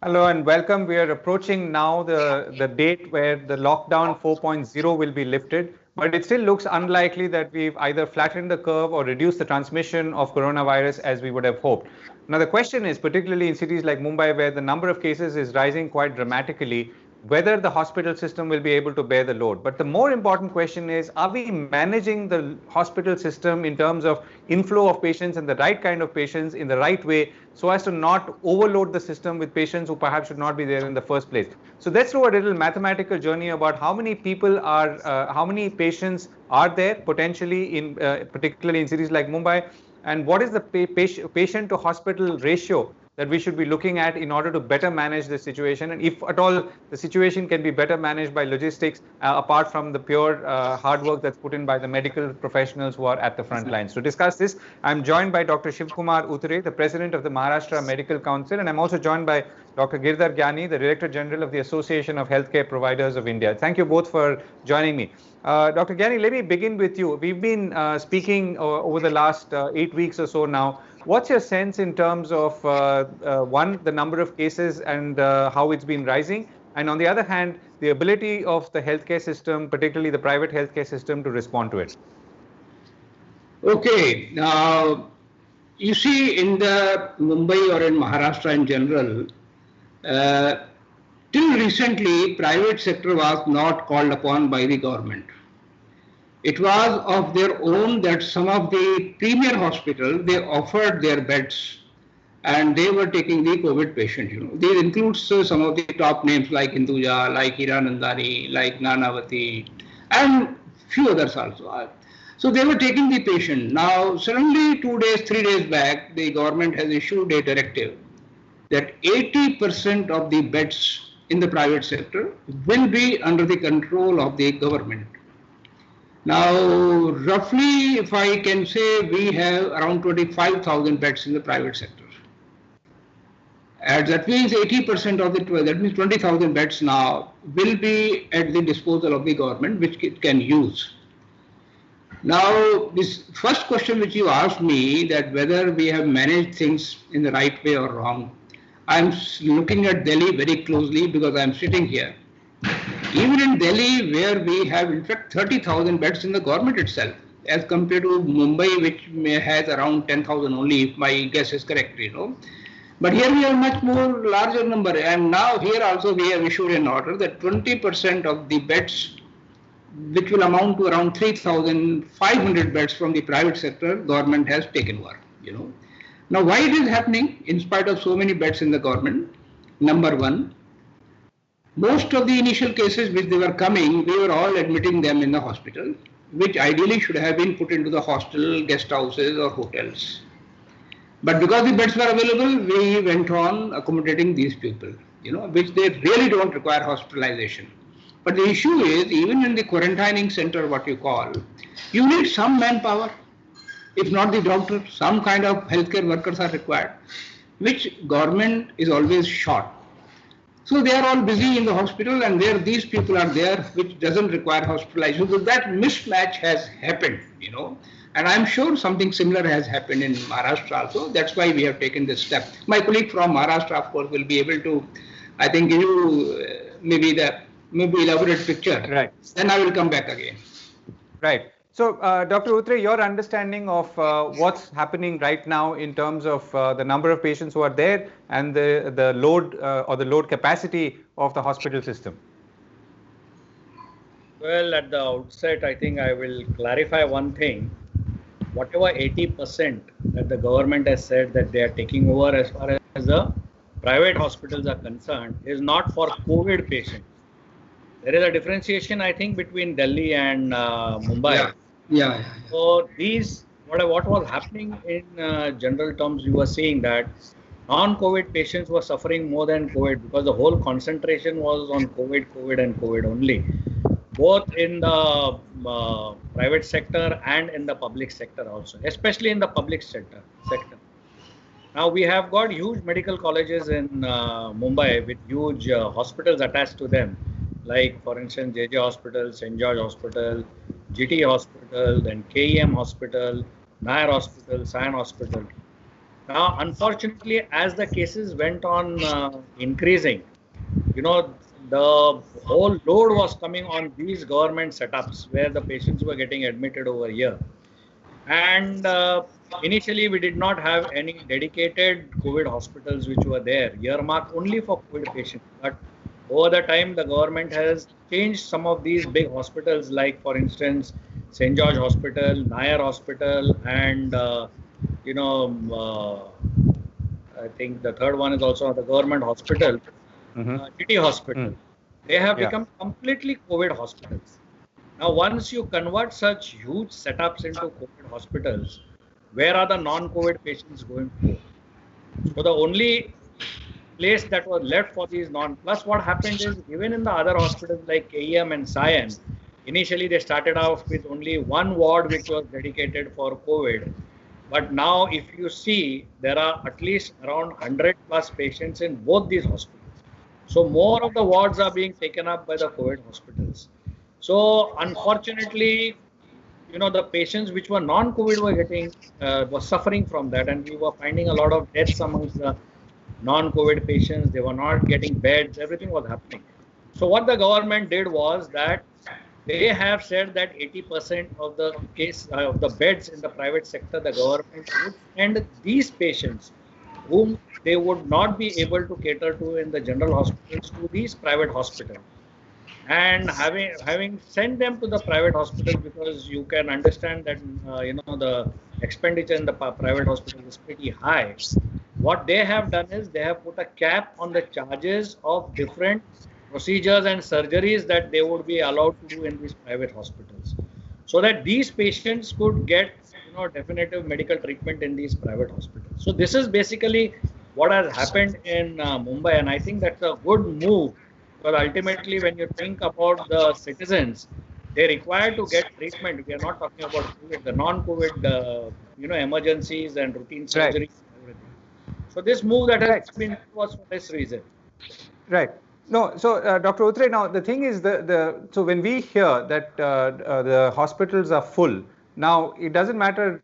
Hello and welcome. We are approaching now the date where the lockdown 4.0 will be lifted, but it still looks unlikely that we've either flattened the curve or reduced the transmission of coronavirus as we would have hoped. Now, the question is, particularly in cities like Mumbai, where the number of cases is rising quite dramatically, whether the hospital system will be able to bear the load. But the more important question is, are we managing the hospital system in terms of inflow of patients and the right kind of patients in the right way so as to not overload the system with patients who perhaps should not be there in the first place? So let's do a little mathematical journey about how many people are, how many patients are there potentially in, particularly in cities like Mumbai, and what is the patient to hospital ratio that we should be looking at in order to better manage the situation, and if at all the situation can be better managed by logistics, apart from the pure hard work that's put in by the medical professionals who are at the front lines. To discuss this, I'm joined by Dr. Shivkumar Utre, the president of the Maharashtra Medical Council, and I'm also joined by Dr. Girdhar Gyani, the Director General of the Association of Healthcare Providers of India. Thank you both for joining me. Dr. Gyani, let me begin with you. We've been speaking over the last 8 weeks or so now. What's your sense in terms of, one, the number of cases and how it's been rising? And on the other hand, the ability of the healthcare system, particularly the private healthcare system, to respond to it? Okay. Now, you see, in the Mumbai or in Maharashtra in general, till recently, private sector was not called upon by the government. It was of their own that some of the premier hospitals, they offered their beds and they were taking the COVID patient. These includes some of the top names like Hinduja, like Hiranandani, like Nanavati, and few others also. So they were taking the patient. Now, suddenly 2 days, 3 days back, the government has issued a directive that 80% of the beds in the private sector will be under the control of the government. Now, roughly, if I can say, we have around 25,000 beds in the private sector. And that means 80% of that means 20,000 beds now will be at the disposal of the government, which it can use. Now, this first question which you asked me, that whether we have managed things in the right way or wrong, I'm looking at Delhi very closely because I'm sitting here. Even in Delhi, where we have in fact 30,000 beds in the government itself, as compared to Mumbai, which has around 10,000 only, if my guess is correct, But here we have much more larger number, and now here also we have issued an order that 20% of the beds, which will amount to around 3,500 beds from the private sector, government has taken over. Now, why it is happening in spite of so many beds in the government? Number one, most of the initial cases which they were coming, we were all admitting them in the hospital, which ideally should have been put into the hostel, guest houses or hotels. But because the beds were available, we went on accommodating these people, which they really don't require hospitalization. But the issue is, even in the quarantining center, what you call, you need some manpower. If not the doctor, some kind of healthcare workers are required, which government is always short. So they are all busy in the hospital, and there these people are there, which doesn't require hospitalization. So that mismatch has happened, And I'm sure something similar has happened in Maharashtra also. That's why we have taken this step. My colleague from Maharashtra, of course, will be able to, I think, give you maybe elaborate picture. Right. Then I will come back again. Right. So, Dr. Utre, your understanding of what's happening right now in terms of the number of patients who are there and the load or the load capacity of the hospital system? Well, at the outset, I think I will clarify one thing. Whatever 80% that the government has said that they are taking over as far as the private hospitals are concerned is not for COVID patients. There is a differentiation, I think, between Delhi and Mumbai. Yeah. So these, what was happening in general terms, you were seeing that non-COVID patients were suffering more than COVID because the whole concentration was on COVID only, both in the private sector and in the public sector also, especially in the public sector. Now we have got huge medical colleges in Mumbai with huge hospitals attached to them, like for instance JJ Hospital, St. George Hospital, GT Hospital, then KEM Hospital, Nair Hospital, Sion Hospital. Now, unfortunately, as the cases went on increasing, the whole load was coming on these government setups where the patients were getting admitted over here. And initially, we did not have any dedicated COVID hospitals which were there, earmarked only for COVID patients. But over the time, the government has changed some of these big hospitals, like, for instance, St. George Hospital, Nair Hospital, and, I think the third one is also the government hospital, City Hospital. They have become completely COVID hospitals. Now, once you convert such huge setups into COVID hospitals, where are the non-COVID patients going to go? So the only place that was left for these plus what happened is, even in the other hospitals like KEM and Sion, initially they started off with only one ward which was dedicated for COVID. But now if you see, there are at least around 100 plus patients in both these hospitals. So more of the wards are being taken up by the COVID hospitals. So unfortunately, the patients which were non-COVID were suffering from that, and we were finding a lot of deaths amongst the non-COVID patients. They were not getting beds. Everything was happening. So what the government did was that they have said that 80% of the of the beds in the private sector, the government would send these patients whom they would not be able to cater to in the general hospitals to these private hospitals. And having sent them to the private hospital, because you can understand that the expenditure in the private hospital is pretty high. What they have done is they have put a cap on the charges of different procedures and surgeries that they would be allowed to do in these private hospitals, so that these patients could get definitive medical treatment in these private hospitals. So this is basically what has happened in Mumbai, and I think that's a good move. But ultimately, when you think about the citizens, they require to get treatment. We are not talking about COVID, the non-COVID, emergencies and routine surgeries. Right. And everything. So this move that has been was for this reason. Right. No. So, Dr. Utre, now the thing is, so when we hear that the hospitals are full, now it doesn't matter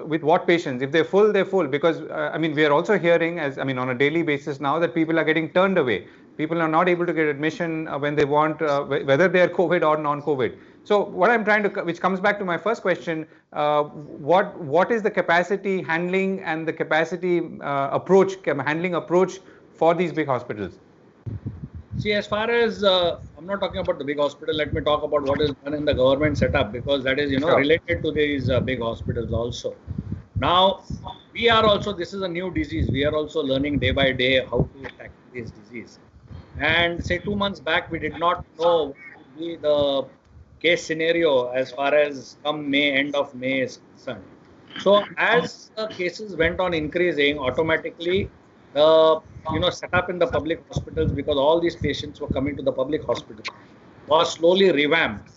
with what patients. If they're full, they're full. Because we are also hearing, on a daily basis now, that people are getting turned away. People are not able to get admission when they want, whether they are COVID or non-COVID. So what I'm trying to, which comes back to my first question, what is the capacity handling and the capacity handling approach for these big hospitals? See, as far as I'm not talking about the big hospital, let me talk about what is done in the government setup, because that is related to these big hospitals also. Now, we are also, this is a new disease. We are also learning day by day how to tackle this disease. And say 2 months back, we did not know what would be the case scenario as far as come May, end of May is concerned. So as the cases went on increasing, automatically the setup in the public hospitals, because all these patients were coming to the public hospital, was slowly revamped.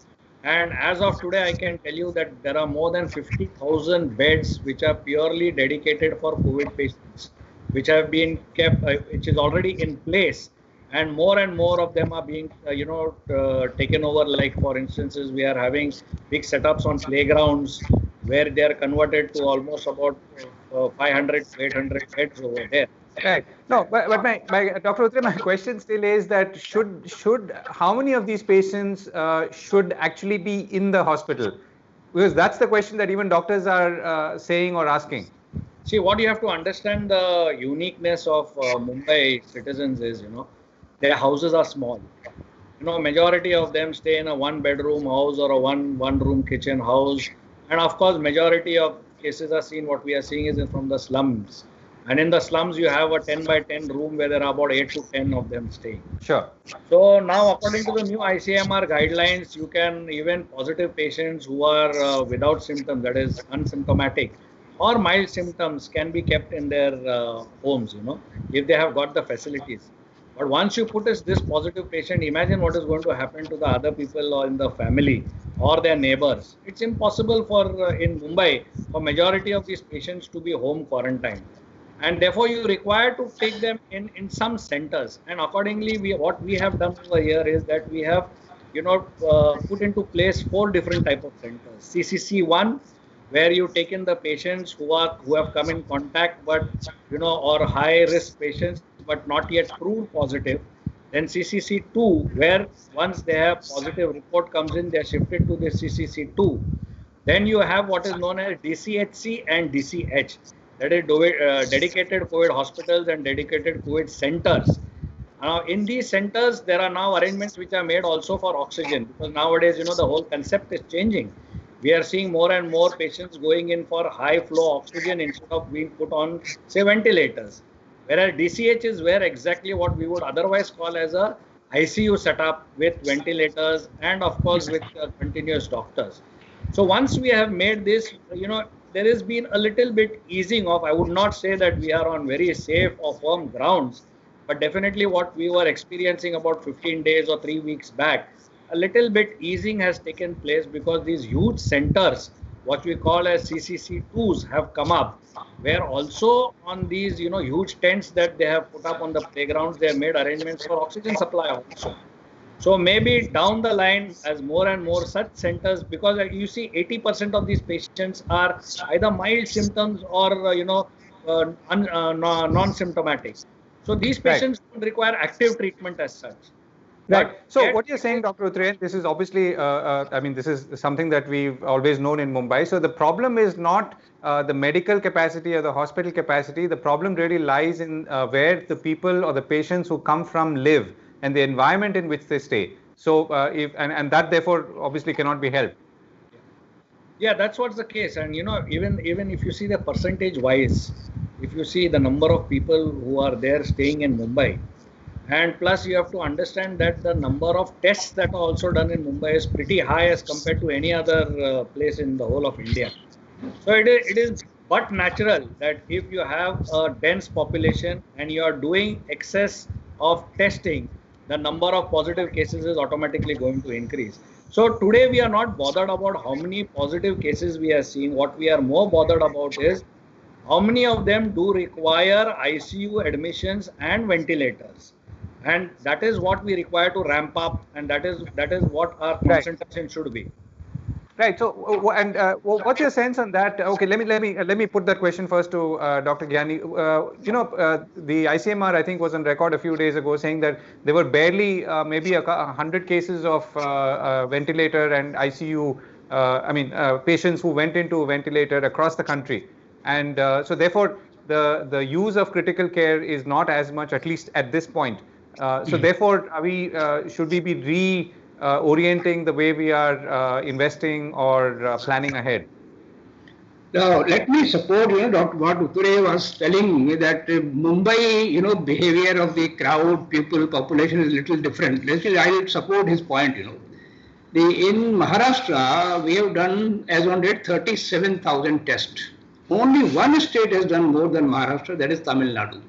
And as of today, I can tell you that there are more than 50,000 beds which are purely dedicated for COVID patients, which have been kept, which is already in place. And more of them are being, taken over. Like, for instances, we are having big setups on playgrounds where they are converted to almost about 500 to 800 beds over there. Right. No, but Dr. Utre, my question still is that how many of these patients should actually be in the hospital? Because that's the question that even doctors are saying or asking. See, what you have to understand, the uniqueness of Mumbai citizens is, their houses are small. Majority of them stay in a 1-bedroom house or a one-room kitchen house. And of course, majority of cases are seen, what we are seeing is from the slums. And in the slums, you have a 10 by 10 room where there are about 8 to 10 of them staying. Sure. So now, according to the new ICMR guidelines, you can, even positive patients who are without symptoms, that is asymptomatic, or mild symptoms, can be kept in their homes, if they have got the facilities. But once you put this positive patient, imagine what is going to happen to the other people or in the family or their neighbors. It's impossible for, in Mumbai, for majority of these patients to be home quarantined. And therefore, you require to take them in some centers. And accordingly, what we have done over here is that we have, put into place 4 different type of centers. CCC1, where you take in the patients who have come in contact, but or high risk patients, but not yet proved positive. Then CCC2, where once they have positive report comes in, they are shifted to the CCC2. Then you have what is known as DCHC and DCH, that is dedicated COVID hospitals and dedicated COVID centers. Now, in these centers, there are now arrangements which are made also for oxygen, because nowadays, the whole concept is changing. We are seeing more and more patients going in for high flow oxygen instead of being put on, say, ventilators. Whereas DCH is where exactly what we would otherwise call as a ICU setup with ventilators and, of course, with continuous doctors. So once we have made this, there has been a little bit easing off. I would not say that we are on very safe or firm grounds, but definitely what we were experiencing about 15 days or 3 weeks back, a little bit easing has taken place, because these huge centers, what we call as CCC2s, have come up, where also on these huge tents that they have put up on the playgrounds, they have made arrangements for oxygen supply also. So maybe down the line, as more and more such centers, because you see 80% of these patients are either mild symptoms or non-symptomatic. So these patients don't require active treatment as such. Right. So what you're saying, Dr. Uttarayan, this is obviously, I mean, this is something that we've always known in Mumbai. So the problem is not the medical capacity or the hospital capacity. The problem really lies in where the people or the patients who come from live and the environment in which they stay. So and that therefore obviously cannot be helped. Yeah, that's what's the case. And even if you see the percentage wise, if you see the number of people who are there staying in Mumbai, and plus you have to understand that the number of tests that are also done in Mumbai is pretty high as compared to any other place in the whole of India. So it is but natural that if you have a dense population and you are doing excess of testing, the number of positive cases is automatically going to increase. So today we are not bothered about how many positive cases we are seeing. What we are more bothered about is how many of them do require ICU admissions and ventilators. And that is what we require to ramp up, and that is what our concentration should be. Right. So, what's your sense on that? Okay, let me put that question first to Dr. Gyani. The ICMR, I think, was on record a few days ago saying that there were barely maybe 100 cases of ventilator and ICU. Patients who went into a ventilator across the country, and so therefore the use of critical care is not as much, at least at this point. So therefore, should we be orienting the way we are investing or planning ahead? Now, let me support, Dr. what Uttarayan was telling me, that Mumbai, behavior of the crowd, population is a little different. I will support his point, In Maharashtra, we have done, as on date, 37,000 tests. Only one state has done more than Maharashtra, that is Tamil Nadu,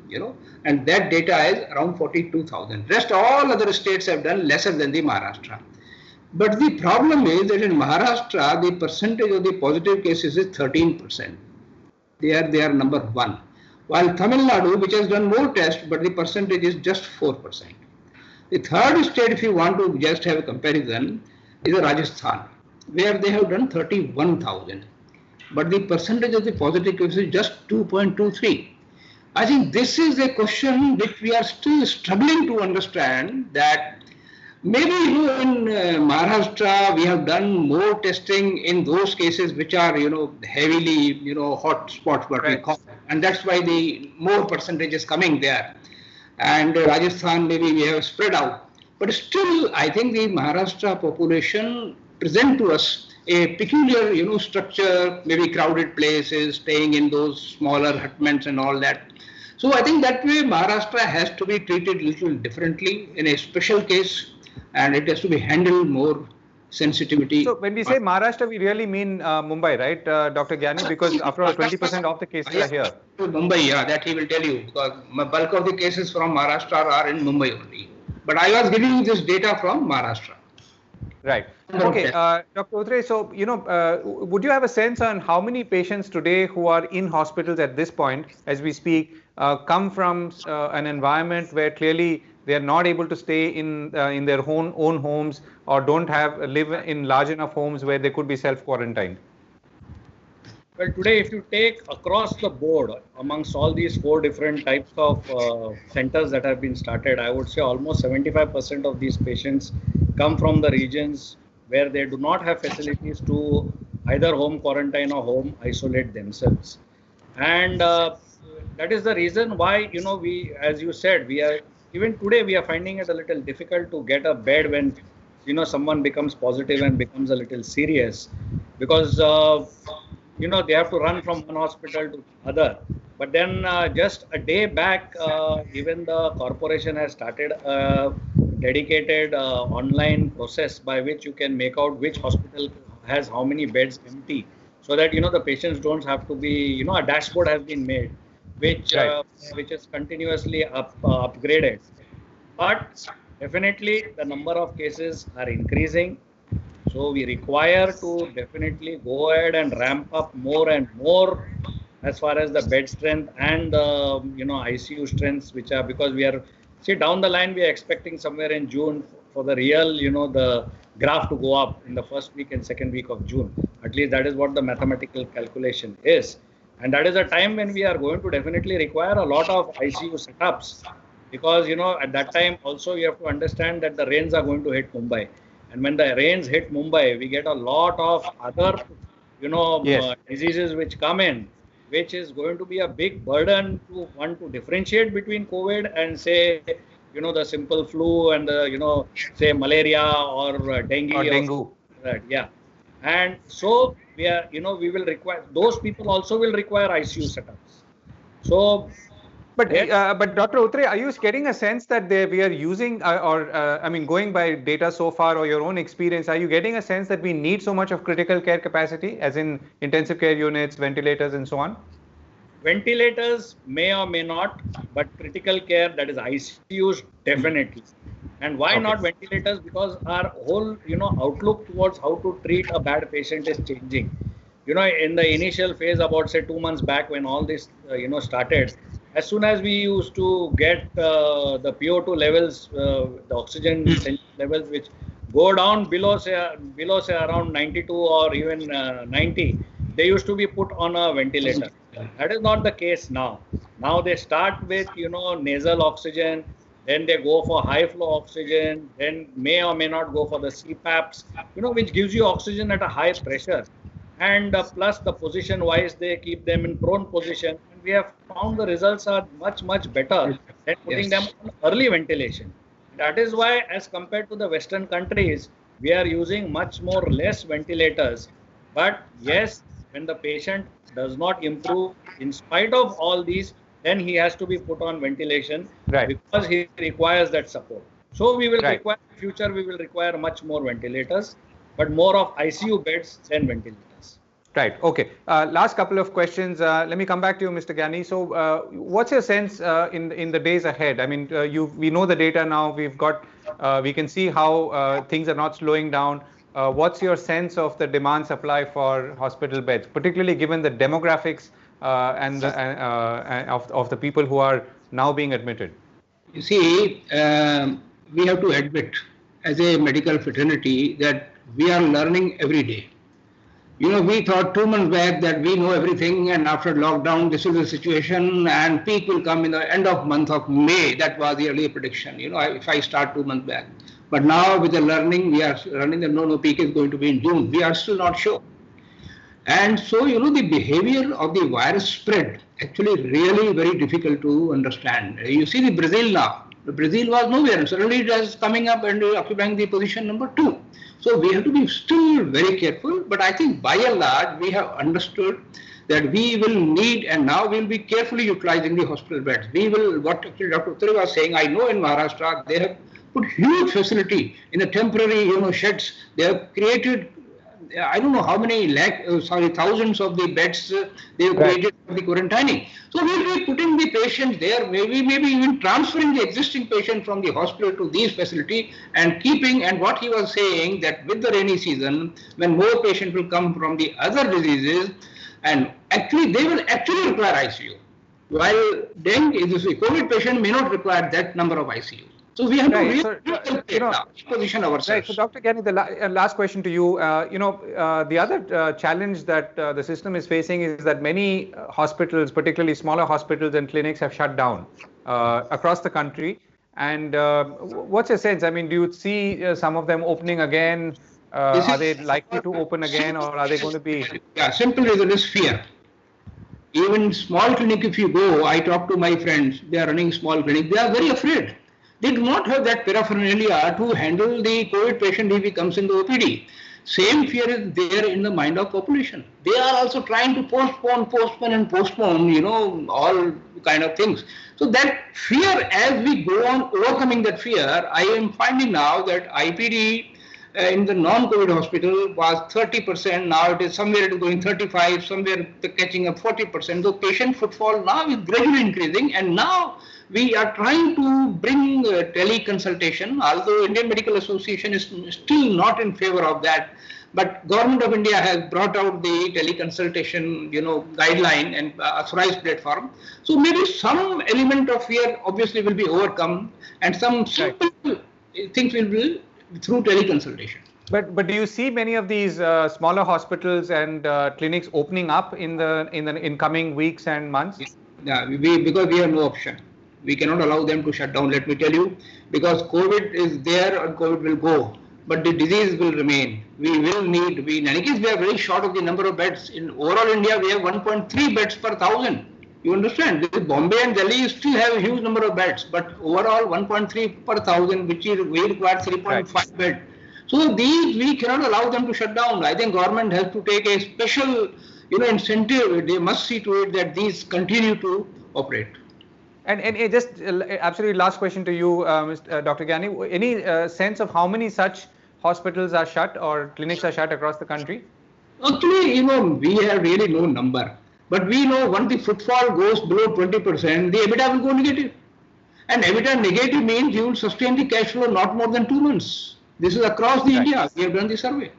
and that data is around 42,000. Rest all other states have done lesser than the Maharashtra. But the problem is that in Maharashtra, the percentage of the positive cases is 13%. They are number one. While Tamil Nadu, which has done more tests, but the percentage is just 4%. The third state, if you want to just have a comparison, is Rajasthan, where they have done 31,000. But the percentage of the positive cases is just 2.23. I think this is a question which we are still struggling to understand, that maybe in Maharashtra we have done more testing in those cases which are heavily hot spots, what we call it. And that's why the more percentage is coming there. And Rajasthan, maybe we have spread out. But still, I think the Maharashtra population present to us a peculiar structure, maybe crowded places, staying in those smaller hutments and all that. So I think that way Maharashtra has to be treated a little differently in a special case, and it has to be handled more sensitivity. So when we say Maharashtra, we really mean Mumbai, right, Dr. Gyani? Because after all, 20% of the cases are here. Mumbai, yeah, that he will tell you, because bulk of the cases from Maharashtra are in Mumbai only. But I was giving you this data from Maharashtra. Right. Okay, Dr. Uttarayan, so, would you have a sense on how many patients today who are in hospitals at this point, as we speak, come from an environment where clearly they are not able to stay in their own homes, or don't live in large enough homes where they could be self-quarantined? Well, today, if you take across the board amongst all these 4 different types of centers that have been started, I would say almost 75% of these patients come from the regions where they do not have facilities to either home quarantine or home isolate themselves. And that is the reason why, we, as you said, even today, we are finding it a little difficult to get a bed when, someone becomes positive and becomes a little serious, because they have to run from one hospital to other. But then just a day back, even the corporation has started a dedicated online process by which you can make out which hospital has how many beds empty, so that the patients don't have to be, a dashboard has been made, which is continuously upgraded. But definitely the number of cases are increasing. So we require to definitely go ahead and ramp up more and more as far as the bed strength and ICU strengths, which are, because we are, down the line we are expecting somewhere in June for the real, the graph to go up in the first week and second week of June. At least that is what the mathematical calculation is. And that is a time when we are going to definitely require a lot of ICU setups, because, at that time also you have to understand that the rains are going to hit Mumbai. And when the rains hit Mumbai, we get a lot of other, diseases which come in, which is going to be a big burden to differentiate between COVID and say, the simple flu and the, say malaria or dengue. Or dengue. Yeah. And so we are, we will require, those people also will require ICU setups. So, but Dr. Utre, are you getting a sense that we are using, going by data so far or your own experience, are you getting a sense that we need so much of critical care capacity, as in intensive care units, ventilators, and so on? Ventilators may or may not, but critical care, that is ICUs, definitely. And why not ventilators? Because our whole, outlook towards how to treat a bad patient is changing. In the initial phase, about say 2 months back, when all this, started, as soon as we used to get the PO2 levels, the oxygen levels, which go down below say around 92 or even 90, they used to be put on a ventilator. That is not the case now. Now they start with, nasal oxygen, then they go for high flow oxygen, then may or may not go for the CPAPs, which gives you oxygen at a high pressure. And plus the position wise, they keep them in prone position. And we have found the results are much, much better than putting them on early ventilation. That is why, as compared to the Western countries, we are using much more less ventilators. But yes, when the patient does not improve in spite of all these, then he has to be put on ventilation, because he requires that support. So we will require, in future, we will require much more ventilators, but more of ICU beds than ventilators. Right. Okay. Last couple of questions. Let me come back to you, Mr. Gyani. So, what's your sense in the days ahead? I mean, we know the data now. We can see how things are not slowing down. What's your sense of the demand supply for hospital beds, particularly given the demographics of the people who are now being admitted? You see, we have to admit, as a medical fraternity, that we are learning every day. We thought 2 months back that we know everything, and after lockdown, this is the situation, and peak will come in the end of month of May. That was the earlier prediction, if I start 2 months back. But now with the learning, we are learning that no, peak is going to be in June. We are still not sure. And so, the behavior of the virus spread actually really very difficult to understand. You see the Brazil now. The Brazil was nowhere. Suddenly it is coming up and occupying the position number 2. So we have to be still very careful. But I think by and large, we have understood that we will need, and now we will be carefully utilizing the hospital beds. We will, what actually Dr. Utre was saying, I know in Maharashtra, they have put huge facility in the temporary, sheds. They have created, I don't know how many thousands of the beds they have created for the quarantining. So we will be putting the patients there, maybe even transferring the existing patient from the hospital to these facilities and keeping, and what he was saying, that with the rainy season, when more patients will come from the other diseases, and actually they will actually require ICU. While dengue, the COVID patient may not require that number of ICU. So we have to Right. really So, position ourselves. Right. So, Dr. Gyani, the last question to you. The other challenge that the system is facing is that many hospitals, particularly smaller hospitals and clinics, have shut down across the country. And what's your sense? I mean, do you see some of them opening again? Are they likely to open again, or are they going to be? Yeah, simple reason is fear. Even small clinic, if you go, I talk to my friends, they are running small clinic, they are very afraid. They do not have that paraphernalia to handle the COVID patient if he comes in the OPD. Same fear is there in the mind of population. They are also trying to postpone, all kind of things. So that fear, as we go on overcoming that fear, I am finding now that IPD in the non-COVID hospital was 30%, now it is going 35, somewhere catching up 40%. So patient footfall now is gradually increasing, and now we are trying to bring teleconsultation, although Indian Medical Association is still not in favor of that. But Government of India has brought out the teleconsultation, guideline and authorized platform. So maybe some element of fear obviously will be overcome, and some simple things will be through teleconsultation. But do you see many of these smaller hospitals and clinics opening up in the coming weeks and months? Yeah, because we have no option. We cannot allow them to shut down, let me tell you, because COVID is there and COVID will go, but the disease will remain. In any case, we are very short of the number of beds. In overall India, we have 1.3 beds per 1,000. You understand? Bombay and Delhi still have a huge number of beds, but overall 1.3 per 1,000, which is we require 3.5 bed. So these we cannot allow them to shut down. I think government has to take a special, incentive. They must see to it that these continue to operate. And just absolutely last question to you, Dr. Gyani. Any sense of how many such hospitals are shut or clinics are shut across the country? Actually, we have really no number. But we know once the footfall goes below 20%, the EBITDA will go negative. And EBITDA negative means you will sustain the cash flow not more than 2 months. This is across the India. We have done the survey.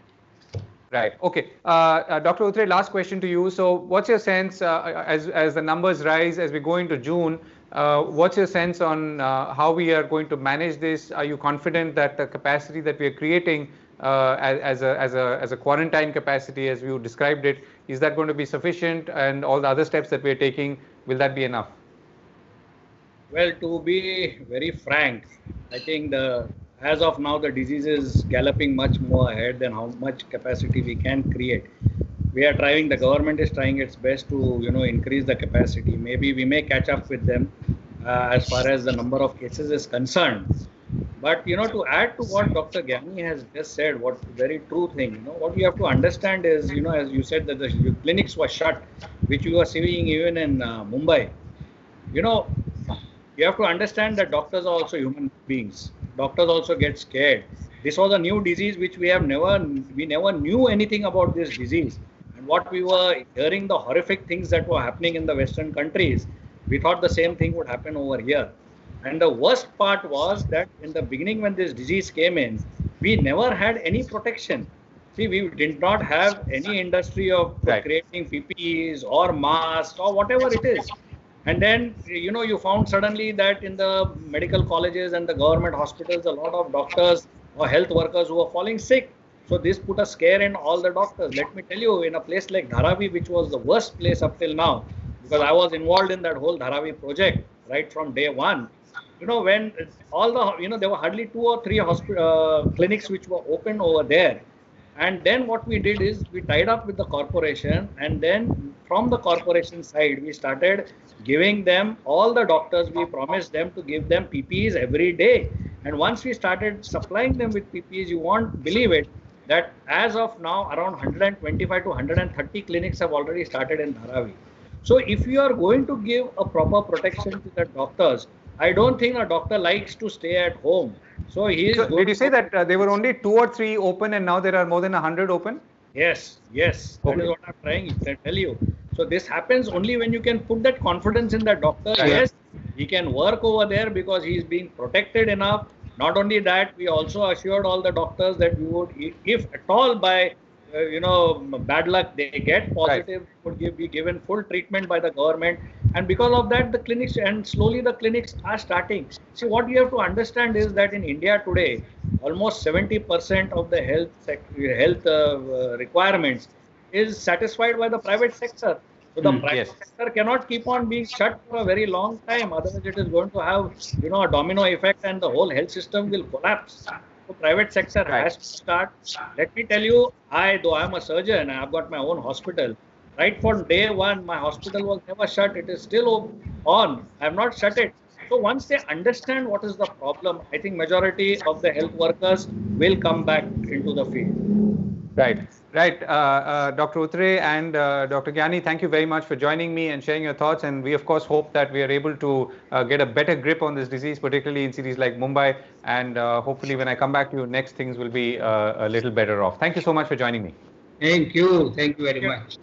Right. Okay. Dr. Utre, last question to you. So what's your sense as the numbers rise, as we go into June, what's your sense on how we are going to manage this? Are you confident that the capacity that we are creating as a quarantine capacity, as you described it, is that going to be sufficient? And all the other steps that we are taking, will that be enough? Well, to be very frank, I think as of now, the disease is galloping much more ahead than how much capacity we can create. The government is trying its best to, increase the capacity. Maybe we may catch up with them as far as the number of cases is concerned. But, to add to what Dr. Gyani has just said, what very true thing, what you have to understand is, as you said that the clinics were shut, which you are seeing even in Mumbai, you have to understand that doctors are also human beings. Doctors also get scared. This was a new disease which we never knew anything about this disease. And what we were hearing, the horrific things that were happening in the Western countries, we thought the same thing would happen over here. And the worst part was that in the beginning when this disease came in, we never had any protection. See, we did not have any industry of creating PPEs or masks or whatever it is. And then, you found suddenly that in the medical colleges and the government hospitals, a lot of doctors or health workers who were falling sick. So this put a scare in all the doctors. Let me tell you, in a place like Dharavi, which was the worst place up till now, because I was involved in that whole Dharavi project right from day one. When all there were hardly 2 or 3 clinics which were open over there. And then what we did is we tied up with the corporation, and then from the corporation side, we started giving them, all the doctors, we promised them to give them PPEs every day. And once we started supplying them with PPEs, you won't believe it, that as of now, around 125 to 130 clinics have already started in Dharavi. So if you are going to give a proper protection to the doctors, I don't think a doctor likes to stay at home. So did you say that there were only 2 or 3 open and now there are more than 100 open? Yes. That is what I'm trying to tell you. So this happens only when you can put that confidence in the doctor. Yes, he can work over there because he is being protected enough. Not only that, we also assured all the doctors that we would, if at all by bad luck they get positive, would be given full treatment by the government. And because of that, the clinics and slowly the clinics are starting. See, what you have to understand is that in India today, almost 70% of the health requirements is satisfied by the private sector. So the private Yes. sector cannot keep on being shut for a very long time. Otherwise, it is going to have, a domino effect, and the whole health system will collapse. So private sector has to start. Let me tell you, though I'm a surgeon, I've got my own hospital. Right from day one, my hospital was never shut. It is still on. I have not shut it. So once they understand what is the problem, I think majority of the health workers will come back into the field. Right. Dr. Utre and Dr. Gyani, thank you very much for joining me and sharing your thoughts. And we, of course, hope that we are able to get a better grip on this disease, particularly in cities like Mumbai. And hopefully, when I come back to you next, things will be a little better off. Thank you so much for joining me. Thank you. Thank you very much.